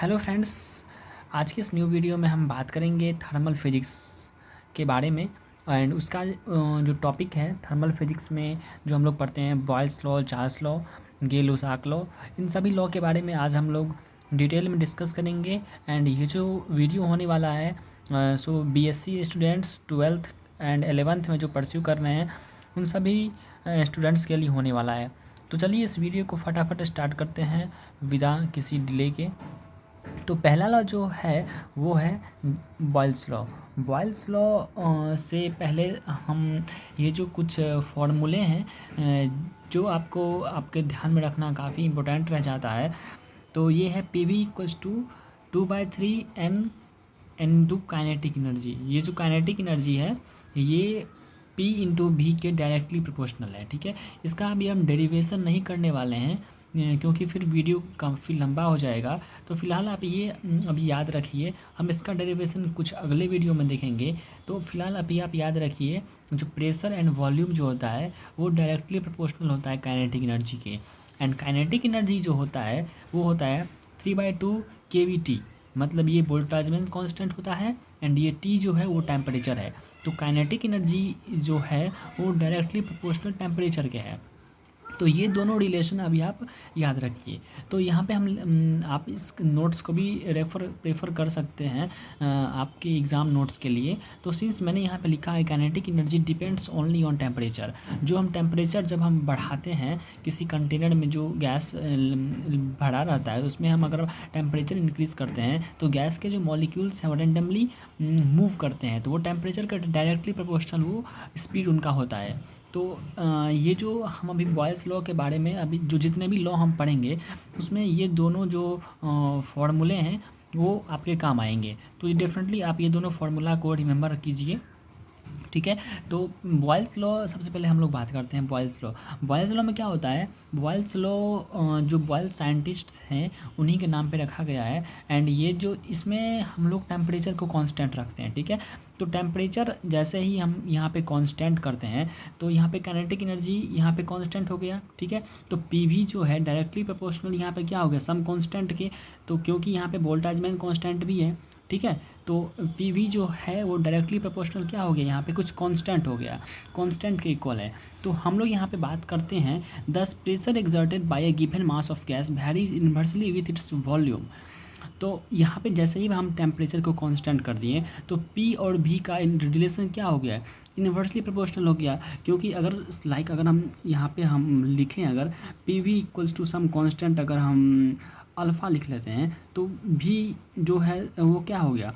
Hello friends. आज के इस न्यू वीडियो में हम बात करेंगे थर्मल फिजिक्स के बारे में। एंड उसका जो टॉपिक है थर्मल फिजिक्स में जो हम लोग पढ़ते हैं Boyle's law, Charles law, Gay Lussac law, इन सभी लॉ के बारे में आज हम लोग डिटेल में डिस्कस करेंगे। एंड ये जो वीडियो होने वाला है सो BSc students 12th and 11th में जो परस्यू कर रहे हैं उन सभी स्टूडेंट्स के लिए होने वाला है। तो चलिए इस वीडियो को फटाफट स्टार्ट करते हैं बिना किसी डिले के। तो पहला लॉ जो है वो है बॉयल्स लॉ। बॉयल्स लॉ से पहले हम ये जो कुछ फॉर्मूले हैं जो आपको आपके ध्यान में रखना काफ़ी इम्पोर्टेंट रह जाता है। तो ये है P V equals to 2/3 N to kinetic energy. ये जो काइनेटिक एनर्जी है ये P इंटू भी के डायरेक्टली प्रोपोर्शनल है। ठीक है, इसका अभी हम डेरिवेशन नहीं करने वाले हैं क्योंकि फिर वीडियो काफ़ी लंबा हो जाएगा। तो फिलहाल आप ये अभी याद रखिए, हम इसका डेरिवेशन कुछ अगले वीडियो में देखेंगे। तो फिलहाल अभी आप याद रखिए जो प्रेशर एंड वॉल्यूम जो होता है वो डायरेक्टली प्रोपोर्शनल होता है काइनेटिक एनर्जी के। एंड काइनेटिक एनर्जी जो होता है वो होता है 3/2 kVT। मतलब ये बोल्टाजमैन कांस्टेंट होता है एंड ये टी जो है वो टेम्परेचर है। तो काइनेटिक एनर्जी जो है वो डायरेक्टली प्रोपोर्शनल टेम्परेचर के है। तो ये दोनों रिलेशन अभी आप याद रखिए। तो यहाँ पे हम आप इस नोट्स को भी प्रेफर कर सकते हैं आपके एग्ज़ाम नोट्स के लिए। तो सिंस मैंने यहाँ पे लिखा है kinetic energy depends only on temperature. जो हम टेम्परेचर जब हम बढ़ाते हैं किसी कंटेनर में जो गैस भरा रहता है उसमें हम अगर टेम्परेचर इंक्रीज़ करते हैं तो गैस के जो मॉलिक्यूल्स हैं वो रेंडमली मूव करते हैं। तो वो टेम्परेचर का डायरेक्टली प्रोपोर्शनल वो स्पीड उनका होता है। तो ये जो हम अभी बॉयल्स लॉ के बारे में अभी जो जितने भी लॉ हम पढ़ेंगे उसमें ये दोनों जो फॉर्मूले हैं वो आपके काम आएंगे। तो ये डेफिनेटली आप ये दोनों फार्मूला को रिमेंबर कीजिए। ठीक है, तो बॉयल्स लॉ सबसे पहले हम लोग बात करते हैं बॉयल्स लॉ। बॉयल्स लॉ में क्या होता है, बॉयल्स लॉ जो बॉयल्स साइंटिस्ट हैं उन्हीं के नाम पे रखा गया है। एंड ये जो इसमें हम लोग टेम्परेचर को कांस्टेंट रखते हैं। ठीक है, तो टेम्परेचर जैसे ही हम यहाँ पे कांस्टेंट करते हैं तो यहाँ पे काइनेटिक एनर्जी यहाँ पे कांस्टेंट हो गया। ठीक है, तो पी वी जो है डायरेक्टली प्रोपोर्शनल यहाँ पे क्या हो गया, सम कांस्टेंट के। तो क्योंकि यहाँ पे बोल्टाजमैन कांस्टेंट भी है। ठीक है, तो पी वी जो है वो डायरेक्टली प्रोपोर्शनल क्या हो गया, यहाँ पे कुछ कांस्टेंट हो गया, कांस्टेंट के इक्वल है। तो हम लोग यहाँ पे बात करते हैं दस pressure exerted by A given mass of gas varies inversely with its volume. तो यहाँ पे जैसे ही हम टेम्परेचर को कांस्टेंट कर दिए तो P और V का रिलेशन क्या हो गया है, इन्वर्सली प्रोपोर्शनल हो गया। क्योंकि अगर अगर हम यहाँ पे हम लिखें अगर P V equals to some constant, अगर हम अल्फ़ा लिख लेते हैं तो V जो है वो क्या हो गया,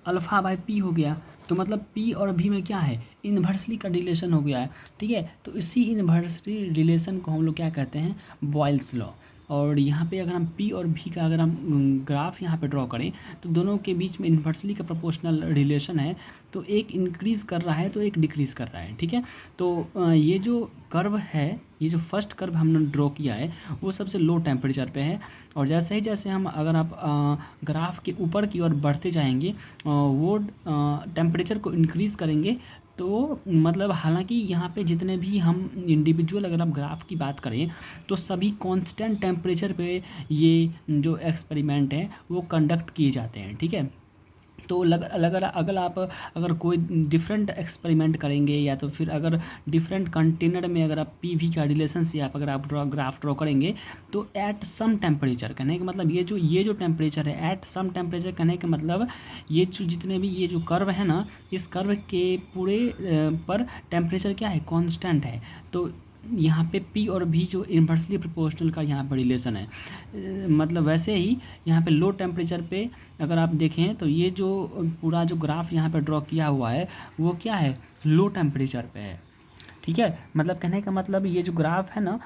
अल्फ़ा बाय पी हो गया। तो मतलब पी और भी में क्या है, इन्वर्सली का रिलेशन हो गया है। ठीक है, तो इसी इन्वर्सली रिलेशन को हम लोग क्या कहते हैं, बॉयल्स लॉ। और यहाँ पे अगर हम पी और भी का अगर हम ग्राफ यहाँ पे ड्रॉ करें तो दोनों के बीच में इन्वर्सली का प्रोपोर्शनल रिलेशन है। तो एक इंक्रीज़ कर रहा है तो एक डिक्रीज़ कर रहा है। ठीक है, तो ये जो कर्व है, ये जो फर्स्ट कर्व हमने ड्रॉ किया है वो सबसे लो टेम्परेचर पे है। और जैसे ही जैसे हम अगर आप ग्राफ के ऊपर की ओर बढ़ते जाएंगे वो टेम्परेचर को इंक्रीज़ करेंगे। तो मतलब हालांकि यहाँ पे जितने भी हम इंडिविजुअल अगर आप ग्राफ की बात करें तो सभी कांस्टेंट टेम्परेचर पे ये जो एक्सपेरिमेंट हैं वो कंडक्ट किए जाते हैं। ठीक है, तो अगर आप अगर कोई डिफरेंट एक्सपेरिमेंट करेंगे या तो फिर अगर डिफरेंट कंटेनर में अगर आप पी वी का रिलेशन से आप अगर आप ग्राफ ड्रॉ करेंगे तो एट सम टेम्परेचर कहने का मतलब ये जो टेम्परेचर है, एट सम टेम्परेचर कहने का मतलब ये जो जितने भी ये जो कर्व है ना, इस कर्व के पूरे पर टेम्परेचर क्या है, कांस्टेंट है। तो यहाँ पे P और V जो इन्वर्सली प्रोपोर्शनल का यहाँ पर रिलेशन है। मतलब वैसे ही यहाँ पे लो टेम्परेचर पे अगर आप देखें तो ये जो पूरा जो ग्राफ यहाँ पे ड्रॉ किया हुआ है वो क्या है, लो टेम्परेचर पे है। ठीक है, मतलब कहने का मतलब ये जो ग्राफ है ना,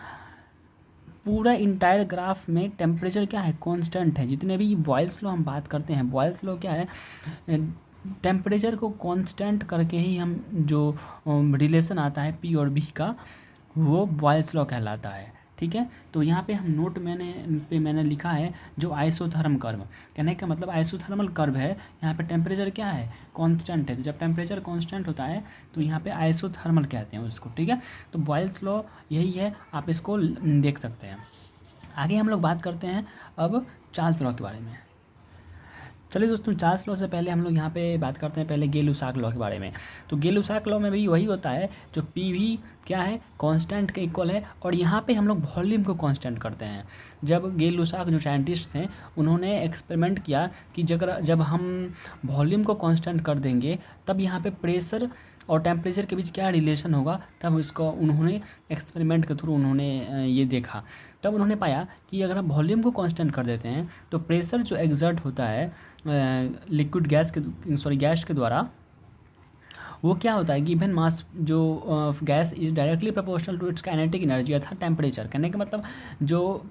पूरा इंटायर ग्राफ में टेम्परेचर क्या है, कांस्टेंट है। जितने भी बॉयल्स लॉ हम बात करते हैं, बॉयल्स लॉ क्या है, टेम्परेचर को कांस्टेंट करके ही हम जो रिलेशन आता है P और V का वो बॉयल्स लॉ कहलाता है। ठीक है, तो यहाँ पे हम नोट मैंने लिखा है जो आइसोथर्म कर्व, कहने का मतलब आइसोथर्मल कर्व है। यहाँ पे टेम्परेचर क्या है, कांस्टेंट है। तो जब टेम्परेचर कांस्टेंट होता है तो यहाँ पे आइसोथर्मल कहते हैं उसको। ठीक है, तो बॉयल्स लॉ यही है, आप इसको देख सकते हैं। आगे हम लोग बात करते हैं अब चार्ल्स लॉ के बारे में। चलिए दोस्तों, चार्ल्स लॉ से पहले हम लोग यहाँ पे बात करते हैं पहले गै-लुसाक लॉ के बारे में। तो गै-लुसाक लॉ में भी वही होता है, जो पी वी क्या है, कांस्टेंट के इक्वल है, और यहाँ पे हम लोग वॉल्यूम को कांस्टेंट करते हैं। जब गै-लुसाक जो साइंटिस्ट थे उन्होंने एक्सपेरिमेंट किया कि जब हम वॉल्यूम को कांस्टेंट कर देंगे तब यहाँ पे प्रेशर और टेम्परेचर के बीच क्या रिलेशन होगा, तब इसको उन्होंने एक्सपेरिमेंट के थ्रू उन्होंने ये देखा। तब उन्होंने पाया कि अगर हम वॉल्यूम को कांस्टेंट कर देते हैं तो प्रेशर जो एक्सर्ट होता है लिक्विड गैस के द्वारा, वो क्या होता है, गिवन मास जो gas is directly proportional to its kinetic energy अर्थात टेम्परेचर। कहने का मतलब जो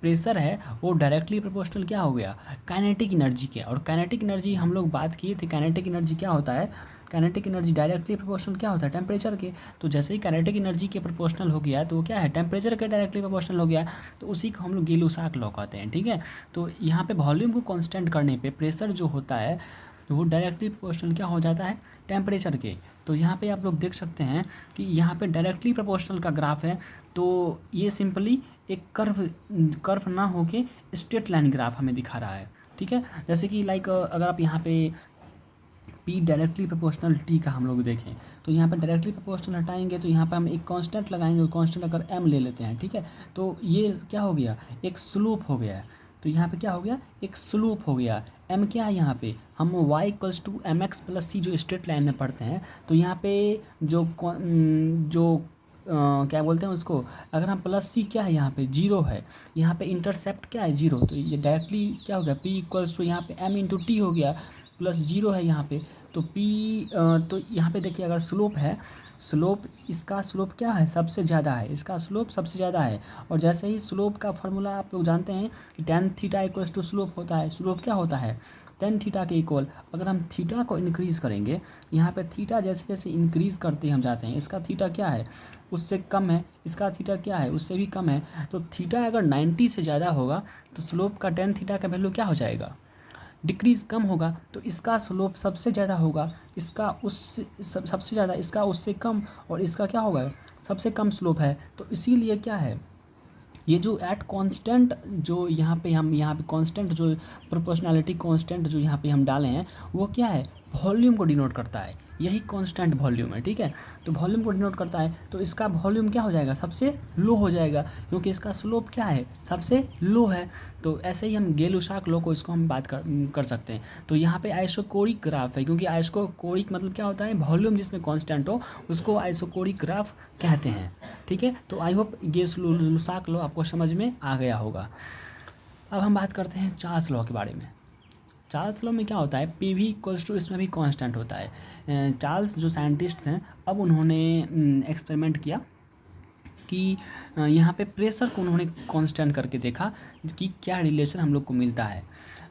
प्रेशर है वो डायरेक्टली प्रोपोर्शनल क्या हो गया, काइनेटिक एनर्जी के। और काइनेटिक एनर्जी हम लोग बात किए थे, काइनेटिक एनर्जी क्या होता है, काइनेटिक एनर्जी डायरेक्टली प्रोपोर्शनल क्या होता है, टेम्परेचर के। तो जैसे ही काइनेटिक एनर्जी के प्रोपोर्शनल हो गया तो वो क्या है, टेम्परेचर के डायरेक्टली प्रोपोर्शनल हो गया, तो उसी को हम लोग गै-लुसाक लॉ कहते हैं। ठीक है, तो यहाँ पे वॉल्यूम को कांस्टेंट करने पे प्रेशर जो होता है तो वो डायरेक्टली प्रोपोर्शनल क्या हो जाता है, टेम्परेचर के। तो यहाँ पे आप लोग देख सकते हैं कि यहाँ पे डायरेक्टली प्रोपोर्शनल का ग्राफ है, तो ये सिंपली एक कर्व ना होके स्ट्रेट लाइन ग्राफ हमें दिखा रहा है। ठीक है, जैसे कि लाइक अगर आप यहाँ पे पी डायरेक्टली प्रोपोर्शनल टी का हम लोग देखें तो यहाँ पे डायरेक्टली प्रोपोर्शनल हटाएंगे तो यहाँ पे हम एक कांस्टेंट लगाएंगे, और कांस्टेंट अगर एम ले लेते हैं, ठीक है, तो ये क्या हो गया, एक स्लोप हो गया है। तो यहाँ पे क्या हो गया, एक स्लोप हो गया। एम क्या है, यहाँ पे हम y equals to M X plus C जो स्ट्रेट लाइन में पढ़ते हैं, तो यहाँ पे जो क्या बोलते हैं उसको, अगर हम प्लस सी क्या है, यहाँ पे जीरो है, यहाँ पे इंटरसेप्ट क्या है, जीरो, तो ये डायरेक्टली क्या हो गया, पी इक्वल्स टू यहाँ पे एम इंटू टी हो गया, प्लस जीरो है यहाँ पे, तो पी तो यहाँ पे देखिए अगर स्लोप है, स्लोप इसका स्लोप क्या है, सबसे ज़्यादा है, इसका स्लोप सबसे ज़्यादा है। और जैसे ही स्लोप का फार्मूला आप लोग जानते हैं कि tan theta equals to slope होता है, स्लोप क्या होता है, टेन थीटा के इक्वल। अगर हम थीटा को इंक्रीज़ करेंगे, यहाँ पे थीटा जैसे जैसे इंक्रीज़ करते हम जाते हैं, इसका थीटा क्या है, उससे कम है, इसका थीटा क्या है, उससे भी कम है, तो थीटा अगर 90 से ज़्यादा होगा तो स्लोप का टेन थीटा का वैल्यू क्या हो जाएगा, डिक्रीज़ कम होगा। तो इसका स्लोप सबसे ज़्यादा होगा, इसका उससे सबसे ज़्यादा, इसका उससे कम, और इसका क्या होगा, सबसे कम स्लोप है। तो इसीलिए क्या है, ये जो एट कांस्टेंट जो यहाँ पे कांस्टेंट जो प्रोपोर्शनैलिटी कांस्टेंट जो यहाँ पे हम डाले हैं, वो क्या है, वॉल्यूम को डिनोट करता है, यही कांस्टेंट वॉल्यूम है। ठीक है, तो वॉल्यूम को डिनोट करता है, तो इसका वॉल्यूम क्या हो जाएगा, सबसे लो हो जाएगा, क्योंकि इसका स्लोप क्या है, सबसे लो है। तो ऐसे ही हम गै-लुसाक लॉ को इसको हम बात कर सकते हैं। तो यहाँ पे आइसोकोरिक ग्राफ है, क्योंकि आइसोकोरिक मतलब क्या होता है, वॉल्यूम जिसमें कांस्टेंट हो उसको आइसोकोरिक ग्राफ कहते हैं। ठीक है, तो आई होप गै-लुसाक लॉ आपको समझ में आ गया होगा। अब हम बात करते हैं चार्ल्स लॉ के बारे में। चार्ल्स लॉ में क्या होता है, पी वी इक्वल्स टू, इसमें भी कांस्टेंट होता है। चार्ल्स जो साइंटिस्ट हैं, अब उन्होंने एक्सपेरिमेंट किया कि यहाँ पे प्रेशर को उन्होंने कांस्टेंट करके देखा कि क्या रिलेशन हम लोग को मिलता है।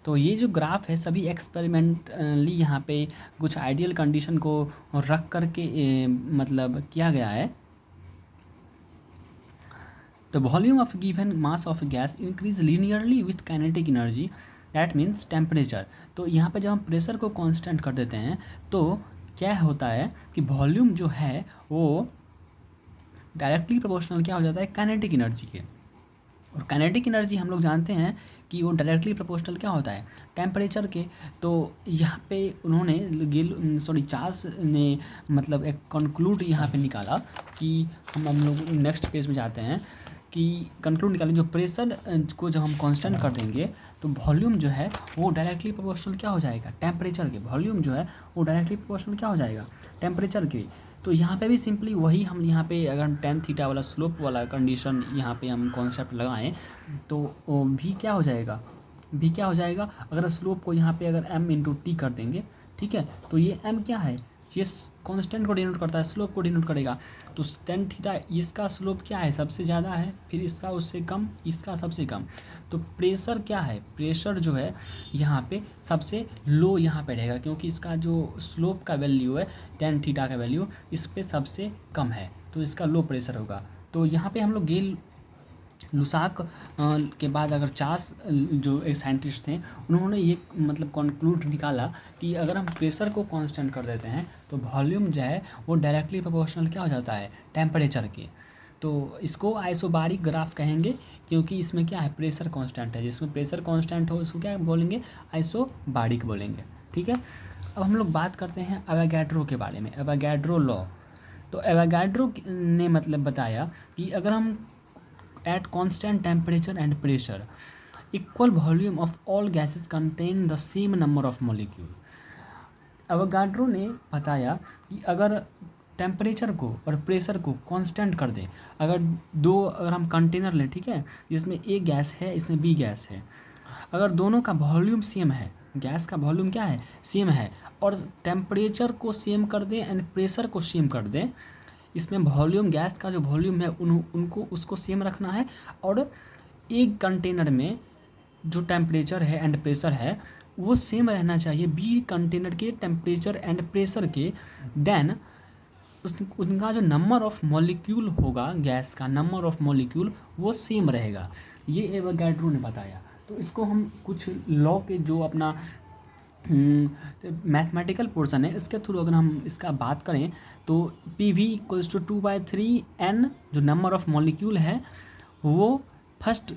तो ये जो ग्राफ है सभी एक्सपेरिमेंटली यहाँ पे कुछ आइडियल कंडीशन को रख करके मतलब किया गया है। The volume of a given mass of a gas increase linearly with kinetic energy, that means temperature। तो यहाँ पे जब हम प्रेशर को कांस्टेंट कर देते हैं तो क्या होता है कि वॉल्यूम जो है वो डायरेक्टली प्रोपोर्शनल क्या हो जाता है, काइनेटिक एनर्जी के। और काइनेटिक एनर्जी हम लोग जानते हैं कि वो डायरेक्टली प्रोपोर्शनल क्या होता है, टेम्परेचर के। तो यहाँ पे उन्होंने चार्ल्स ने मतलब एक कंक्लूड यहाँ पे निकाला कि हम लोग नेक्स्ट पेज में जाते हैं कि कंक्लूड निकालें, जो प्रेशर को जब हम कांस्टेंट कर देंगे तो वॉल्यूम जो है वो डायरेक्टली प्रोपोर्शनल क्या हो जाएगा, टेम्परेचर के। वॉल्यूम जो है वो डायरेक्टली प्रोपोर्शनल क्या हो जाएगा, टेम्परेचर के। तो यहाँ पे भी सिंपली वही हम यहाँ पे अगर टेन थीटा वाला स्लोप वाला कंडीशन यहाँ पे हम कॉन्सेप्ट लगाएं तो भी क्या हो जाएगा, भी क्या हो जाएगा, अगर स्लोप को यहाँ पे अगर m इंटू टी कर देंगे, ठीक है, तो ये m क्या है, ये कांस्टेंट को डिनोट करता है, स्लोप को डिनोट करेगा। तो टेन थीटा इसका स्लोप क्या है, सबसे ज़्यादा है, फिर इसका उससे कम, इसका सबसे कम। तो प्रेशर क्या है, प्रेशर जो है यहाँ पे सबसे लो यहाँ पे रहेगा, क्योंकि इसका जो स्लोप का वैल्यू है टेन थीटा का वैल्यू इस पे सबसे कम है, तो इसका लो प्रेशर होगा। तो यहाँ पे हम लोग गै-लुसाक के बाद अगर चार्ल्स जो एक साइंटिस्ट थे उन्होंने ये मतलब कंक्लूड निकाला कि अगर हम प्रेशर को कांस्टेंट कर देते हैं तो वॉल्यूम जो है वो डायरेक्टली प्रोपोर्शनल क्या हो जाता है, टेम्परेचर के। तो इसको आइसोबारिक ग्राफ कहेंगे क्योंकि इसमें क्या है, प्रेशर कांस्टेंट है। जिसमें प्रेशर कांस्टेंट हो उसको क्या बोलेंगे, आइसोबारिक बोलेंगे। ठीक है, अब हम लोग बात करते हैं एवोगाड्रो के बारे में, एवोगाड्रो लॉ। तो एवोगाड्रो ने मतलब बताया कि अगर हम at constant temperature and pressure equal volume of all gases contain the same number of molecule. Avogadro ने बताया कि अगर टेम्परेचर को और प्रेशर को कांस्टेंट कर दें, अगर हम कंटेनर लें, ठीक है, जिसमें ए गैस है, इसमें बी गैस है, अगर दोनों का वॉल्यूम सेम है, गैस का वॉल्यूम क्या है, सेम है, और टेम्परेचर को सेम कर दें एंड प्रेशर को सेम कर दें, इसमें वॉल्यूम, गैस का जो वॉल्यूम है उनको उसको सेम रखना है, और एक कंटेनर में जो टेम्परेचर है एंड प्रेशर है वो सेम रहना चाहिए बी कंटेनर के टेम्परेचर एंड प्रेशर के, देन उनका जो नंबर ऑफ मॉलिक्यूल होगा, गैस का नंबर ऑफ मॉलिक्यूल वो सेम रहेगा। ये एवोगाड्रो ने बताया। तो इसको हम कुछ लॉ के जो अपना मैथमेटिकल पोर्शन है इसके थ्रू अगर हम इसका बात करें तो P V equals to 2/3 n जो नंबर ऑफ मॉलिक्यूल है वो फर्स्ट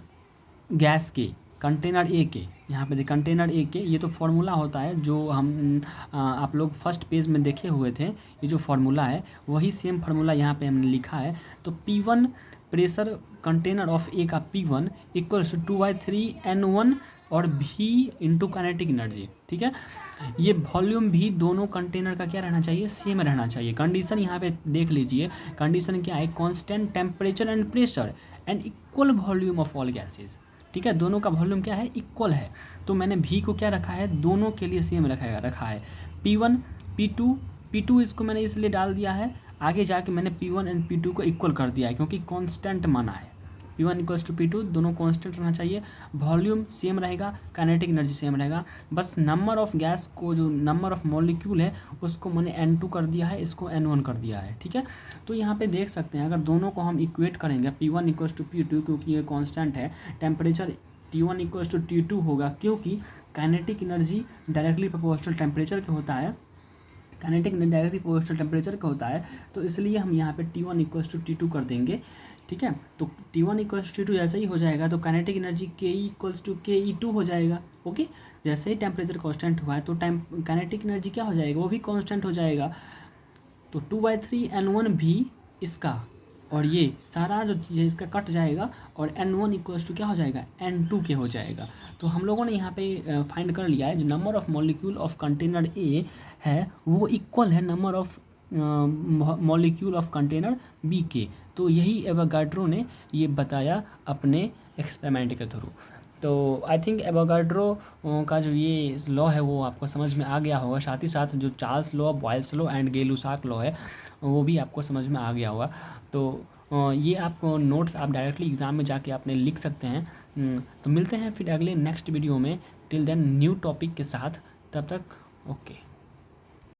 गैस के कंटेनर ए के, यहाँ पे कंटेनर ए के, ये तो फार्मूला होता है जो हम आप लोग फर्स्ट पेज में देखे हुए थे। ये जो फार्मूला है वही सेम फार्मूला यहाँ पे हमने लिखा है। तो P1 प्रेशर कंटेनर ऑफ ए का P1 इक्वल्स टू 2/3 n1 और V इंटू काइनेटिक एनर्जी। ठीक है, ये वॉल्यूम भी दोनों कंटेनर का क्या रहना चाहिए, सेम रहना चाहिए। कंडीशन यहाँ पे देख लीजिए, कंडीशन क्या है, constant temperature and pressure and equal volume of all gases. ठीक है, दोनों का वॉल्यूम क्या है, इक्वल है। तो मैंने V को क्या रखा है, दोनों के लिए सेम रखा है। P1 P2 इसको मैंने इसलिए डाल दिया है, आगे जाके मैंने P1 एंड P2 को इक्वल कर दिया है क्योंकि कांस्टेंट माना है। P1 इक्वल्स टू P2 दोनों कांस्टेंट रहना चाहिए, वॉल्यूम सेम रहेगा, काइनेटिक एनर्जी सेम रहेगा। बस नंबर ऑफ गैस को, जो नंबर ऑफ मॉलिक्यूल है उसको मैंने N2 कर दिया है, इसको N1 कर दिया है। ठीक है, तो यहाँ पे देख सकते हैं अगर दोनों को हम इक्वेट करेंगे, P1 इक्वल्स टू P2 क्योंकि ये कांस्टेंट है, temperature T1 equals to T2 होगा क्योंकि kinetic energy directly proportional temperature का होता है, काइनेटिक डायरेक्टली प्रोपोर्शनल टेम्परेचर का होता है। तो इसलिए हम यहाँ पे T1 इक्वल्स टू T2 कर देंगे। ठीक है, तो T1 इक्वल्स टू T2 जैसे ही हो जाएगा तो kinetic energy Ke equals to Ke2 हो जाएगा। ओके, जैसे ही टेम्परेचर कांस्टेंट हुआ है तो काइनेटिक एनर्जी क्या हो जाएगा, वो भी कांस्टेंट हो जाएगा। तो 2/3 n1 भी इसका और ये सारा जो चीज़ है इसका कट जाएगा और N1 इक्वल्स टू क्या हो जाएगा, N2 के हो जाएगा। तो हम लोगों ने यहाँ पे फाइंड कर लिया है जो number of molecule of container A है वो इक्वल है number of molecule of container B के। तो यही एवोगाड्रो ने ये बताया अपने एक्सपेरिमेंट के थ्रू। तो आई थिंक एवोगाड्रो का जो ये लॉ है वो आपको समझ में आ गया होगा। साथ ही साथ जो Charles law, Boyle's law and Gay Lussac law है वो भी आपको समझ में आ गया होगा। तो ये आपको नोट्स आप डायरेक्टली एग्ज़ाम में जाके आपने लिख सकते हैं। तो मिलते हैं फिर अगले नेक्स्ट वीडियो में। टिल देन न्यू टॉपिक के साथ, तब तक ओके।